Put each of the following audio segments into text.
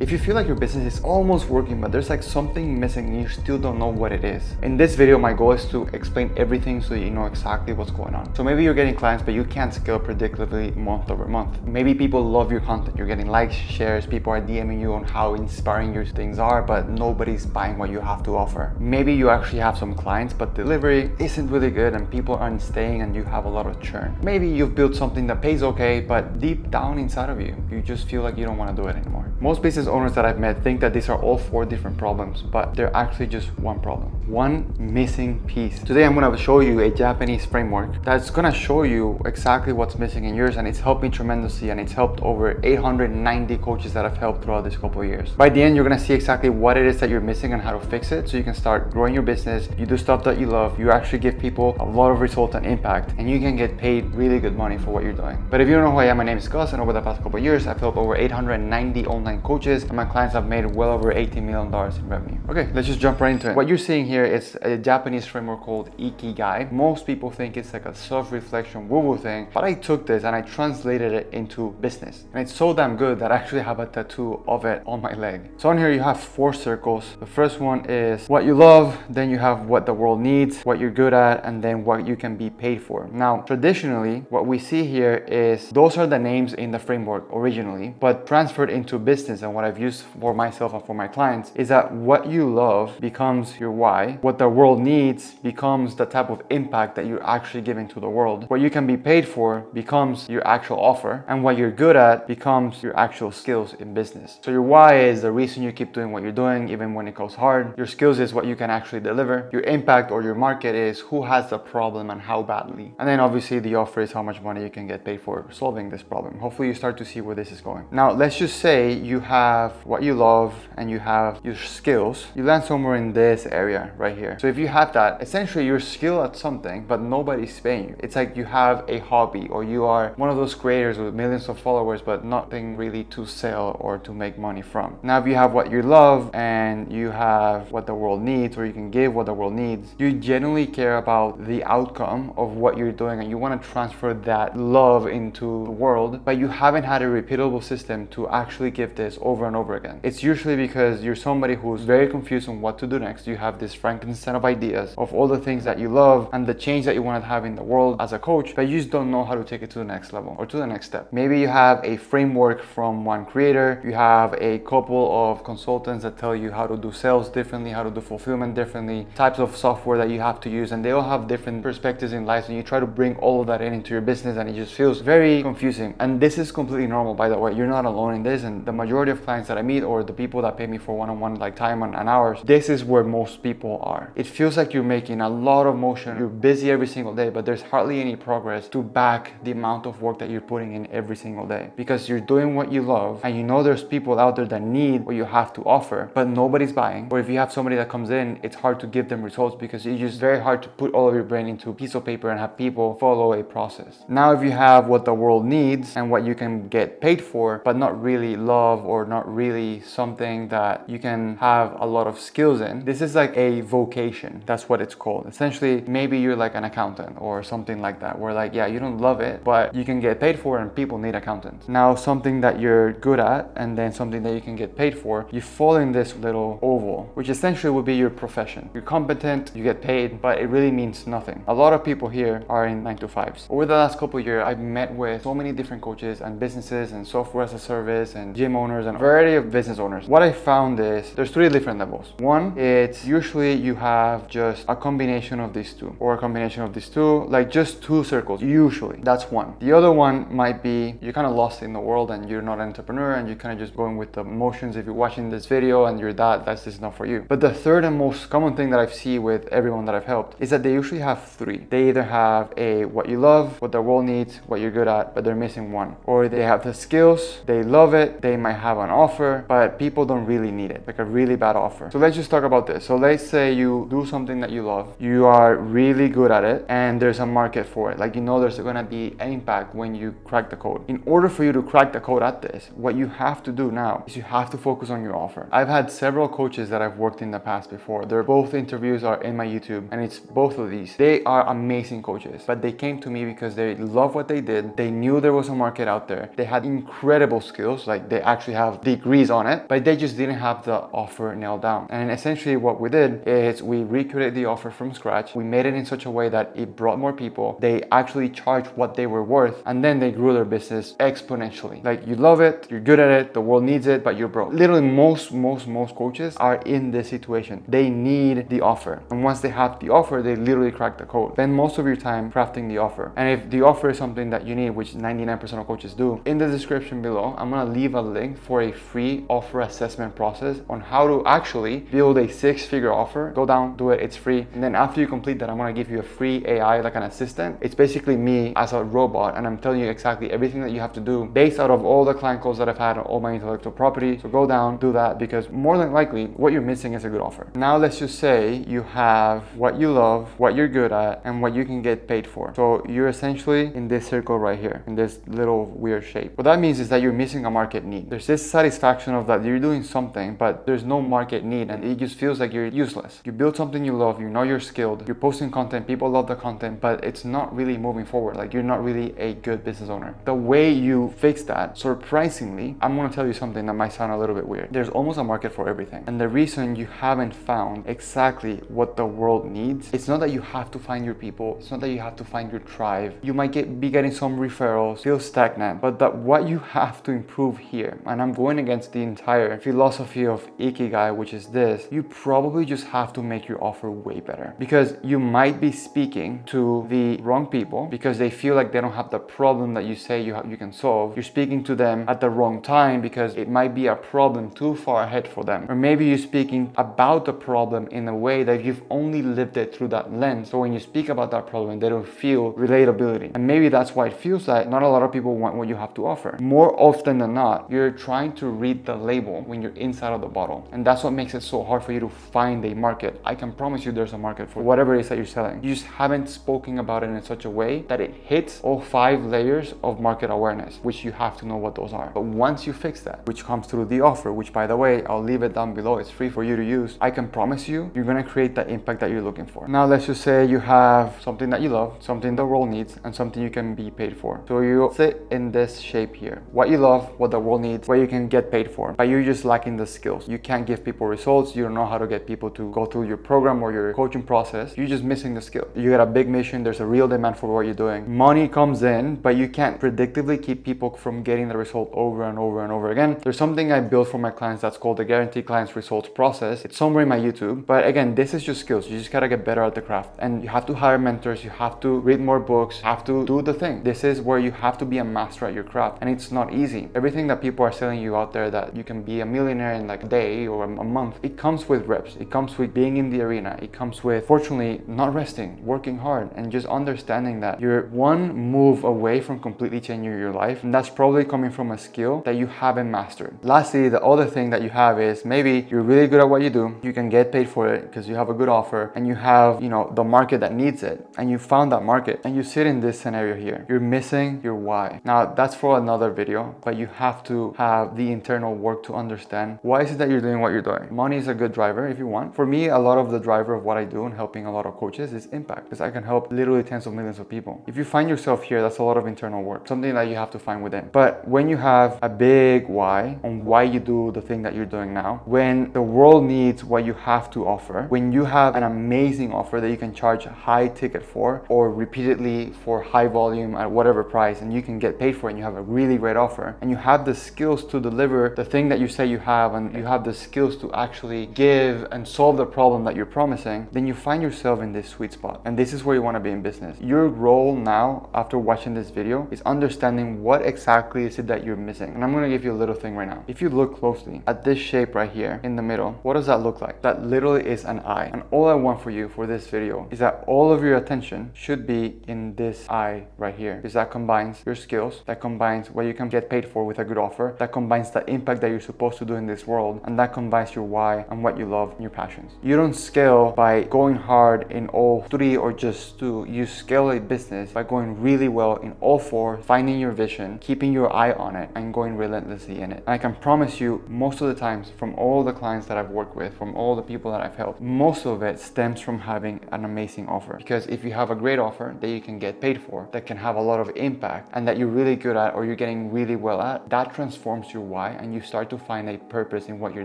If you feel like your business is almost working, but there's like something missing and you still don't know what it is. In this video, my goal is to explain everything so that you know exactly what's going on. So maybe you're getting clients, but you can't scale predictably month over month. Maybe people love your content. You're getting likes, shares, people are DMing you on how inspiring your things are, but nobody's buying what you have to offer. Maybe you actually have some clients, but delivery isn't really good and people aren't staying and you have a lot of churn. Maybe you've built something that pays okay, but deep down inside of you, you just feel like you don't want to do it anymore. Most business owners that I've met think that these are all 4 different problems, but they're actually just one problem. One missing piece. Today I'm going to show you a Japanese framework that's going to show you exactly what's missing in yours, and it's helped me tremendously, and it's helped over 890 coaches that I've helped throughout this couple of years. By the end, you're going to see exactly what it is that you're missing and how to fix it so you can start growing your business. You do stuff that you love, you actually give people a lot of results and impact, and you can get paid really good money for what you're doing. But if you don't know who I am, my name is Gus, and over the past couple of years, I've helped over 890 online coaches, and my clients have made well over $18 million in revenue. Okay, let's just jump right into it. What you're seeing here is a Japanese framework called Ikigai. Most people think it's like a self-reflection woo-woo thing, but I took this and I translated it into business. And it's so damn good that I actually have a tattoo of it on my leg. So on here you have 4 circles. The first one is what you love, then you have what the world needs, what you're good at, and then what you can be paid for. Now, traditionally, what we see here is those are the names in the framework originally, but transferred into business, and what I've used for myself and for my clients is that what you love becomes your why, what the world needs becomes the type of impact that you're actually giving to the world, what you can be paid for becomes your actual offer, and what you're good at becomes your actual skills in business. So your why is the reason you keep doing what you're doing even when it goes hard. Your skills is what you can actually deliver. Your impact or your market is who has the problem and how badly. And then obviously the offer is how much money you can get paid for solving this problem. Hopefully you start to see where this is going. Now let's just say you have what you love and you have your skills. You land somewhere in this area right here. So if you have that, essentially you're skilled at something, but nobody's paying you. It's like you have a hobby, or you are one of those creators with millions of followers, but nothing really to sell or to make money from. Now, if you have what you love and you have what the world needs, or you can give what the world needs, you genuinely care about the outcome of what you're doing and you want to transfer that love into the world, but you haven't had a repeatable system to actually give this over and over again. It's usually because you're somebody who's very confused on what to do next. You have this Frankenstein of ideas of all the things that you love and the change that you want to have in the world as a coach, but you just don't know how to take it to the next level or to the next step. Maybe you have a framework from one creator, you have a couple of consultants that tell you how to do sales differently, how to do fulfillment differently, types of software that you have to use, and they all have different perspectives in life, and you try to bring all of that into your business, and it just feels very confusing. And this is completely normal, by the way. You're not alone in this, and the majority of clients that I meet, or the people that pay me for one-on-one like time and hours, this is where most people are. It feels like you're making a lot of motion, you're busy every single day, but there's hardly any progress to back the amount of work that you're putting in every single day, because you're doing what you love and you know there's people out there that need what you have to offer, but nobody's buying. Or if you have somebody that comes in, it's hard to give them results because it's just very hard to put all of your brain into a piece of paper and have people follow a process. Now, if you have what the world needs and what you can get paid for, but not really love or not really something that you can have a lot of skills in, this is like a vocation. That's what it's called. Essentially, maybe you're like an accountant or something like that, where like, yeah, you don't love it, but you can get paid for it and people need accountants. Now, something that you're good at and then something that you can get paid for, you fall in this little oval, which essentially would be your profession. You're competent, you get paid, but it really means nothing. A lot of people here are in 9-to-5s. Over the last couple of years, I've met with so many different coaches and businesses and software as a service and gym owners and a variety of business owners. What I found is there's 3 different levels. One, it's usually you have just a combination of these 2, or a combination of these 2, like just 2 circles, usually. That's one. The other one might be you're kind of lost in the world and you're not an entrepreneur and you're kind of just going with the motions. If you're watching this video and you're that's just not for you. But the third and most common thing that I've seen with everyone that I've helped is that they usually have 3. They either have a what you love, what the world needs, what you're good at, but they're missing one. Or they have the skills, they love it, they might have an offer, but people don't really need it, like a really bad offer. So let's just talk about this. So let's say you do something that you love, you are really good at it, and there's a market for it. Like, you know, there's gonna be an impact when you crack the code. In order for you to crack the code at this, what you have to do now is you have to focus on your offer. I've had several coaches that I've worked in the past before. Their both interviews are in my YouTube, and it's both of these. They are amazing coaches, but they came to me because they love what they did. They knew there was a market out there. They had incredible skills, like they actually have the degrees on it, but they just didn't have the offer nailed down. And essentially what we did is we recreated the offer from scratch. We made it in such a way that it brought more people. They actually charged what they were worth, and then they grew their business exponentially. Like, you love it, you're good at it, the world needs it, but you're broke. Literally most coaches are in this situation. They need the offer. And once they have the offer, they literally crack the code. Spend most of your time crafting the offer. And if the offer is something that you need, which 99% of coaches do, in the description below, I'm gonna leave a link for a free offer assessment process on how to actually build a 6-figure offer. Go down, do it, it's free. And then after you complete that, I'm gonna give you a free AI, like an assistant. It's basically me as a robot, and I'm telling you exactly everything that you have to do based out of all the client calls that I've had on all my intellectual property. So go down, do that, because more than likely what you're missing is a good offer. Now let's just say you have what you love, what you're good at, and what you can get paid for. So you're essentially in this circle right here, in this little weird shape. What that means is that you're missing a market need. There's this satisfaction of that you're doing something, but there's no market need, and it just feels like you're useless. You build something you love, you know you're skilled, you're posting content, people love the content, but it's not really moving forward. Like, you're not really a good business owner. The way you fix that, surprisingly, I'm gonna tell you something that might sound a little bit weird. There's almost a market for everything. And the reason you haven't found exactly what the world needs, it's not that you have to find your people, it's not that you have to find your tribe. You might be getting some referrals, feel stagnant, but that what you have to improve here, and I'm going against the entire philosophy of Ikigai, which is this, you probably just have to make your offer way better. Because you might be speaking to the wrong people because they feel like they don't have the problem that you say you can solve. You're speaking to them at the wrong time because it might be a problem too far ahead for them. Or maybe you're speaking about the problem in a way that you've only lived it through that lens. So when you speak about that problem, they don't feel relatability. And maybe that's why it feels like not a lot of people want what you have to offer. More often than not, you're trying to read the label when you're inside of the bottle. And that's what makes it so hard for you to find a market. I can promise you there's a market for whatever it is that you're selling. You just haven't spoken about it in such a way that it hits all 5 layers of market awareness, which you have to know what those are. But once you fix that, which comes through the offer, which by the way, I'll leave it down below, it's free for you to use, I can promise you, you're gonna create the impact that you're looking for. Now let's just say you have something that you love, something the world needs, and something you can be paid for. So you sit in this shape here. What you love, what the world needs, what you can get paid for, but you're just lacking the skills. You can't give people results, you don't know how to get people to go through your program or your coaching process. You're just missing the skill. You got a big mission, there's a real demand for what you're doing. Money comes in, but you can't predictably keep people from getting the result over and over and over again. There's something I built for my clients that's called the Guaranteed Clients Results process. It's somewhere in my YouTube, but again, this is just skills. You just gotta get better at the craft, and you have to hire mentors, you have to read more books, have to do the thing. This is where you have to be a master at your craft, and it's not easy. Everything that people are selling you out there that you can be a millionaire in like a day or a month, it comes with reps, it comes with being in the arena, it comes with, fortunately, not resting, working hard, and just understanding that you're one move away from completely changing your life, and that's probably coming from a skill that you haven't mastered. Lastly, the other thing that you have is maybe you're really good at what you do, you can get paid for it because you have a good offer, and you have, the market that needs it, and you found that market, and you sit in this scenario here. You're missing your why. Now, that's for another video, but you have to have the internal work to understand why is it that you're doing what you're doing. Money is a good driver if you want. For me, a lot of the driver of what I do and helping a lot of coaches is impact, because I can help literally tens of millions of people. If you find yourself here, that's a lot of internal work, something that you have to find within. But when you have a big why on why you do the thing that you're doing now, when the world needs what you have to offer, when you have an amazing offer that you can charge a high ticket for or repeatedly for high volume at whatever price, and you can get paid for it, and you have a really great offer, and you have the skills to deliver the thing that you say you have, and you have the skills to actually give and solve the problem that you're promising, then you find yourself in this sweet spot. And this is where you want to be in business. Your role now, after watching this video, is understanding what exactly is it that you're missing. And I'm going to give you a little thing right now. If you look closely at this shape right here in the middle, what does that look like? That literally is an eye. And all I want for you for this video is that all of your attention should be in this eye right here, because that combines your skills, that combines what you can get paid for with a good offer, that combines the impact that you're supposed to do in this world, and that combines your why and what you love and your passions. You don't scale by going hard in all 3 or just 2. You scale a business by going really well in all 4, finding your vision, keeping your eye on it, and going relentlessly in it. And I can promise you, most of the times, from all the clients that I've worked with, from all the people that I've helped, most of it stems from having an amazing offer. Because if you have a great offer that you can get paid for, that can have a lot of impact, and that you're really good at or you're getting really well at, that transforms your why Ikigai and you start to find a purpose in what you're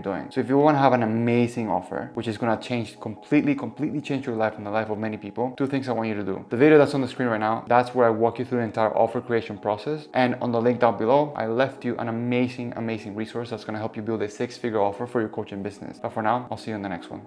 doing. So if you want to have an amazing offer, which is going to completely change your life and the life of many people, 2 things I want you to do. The video that's on the screen right now, that's where I walk you through the entire offer creation process. And on the link down below, I left you an amazing resource that's going to help you build a 6-figure offer for your coaching business. But for now, I'll see you in the next one.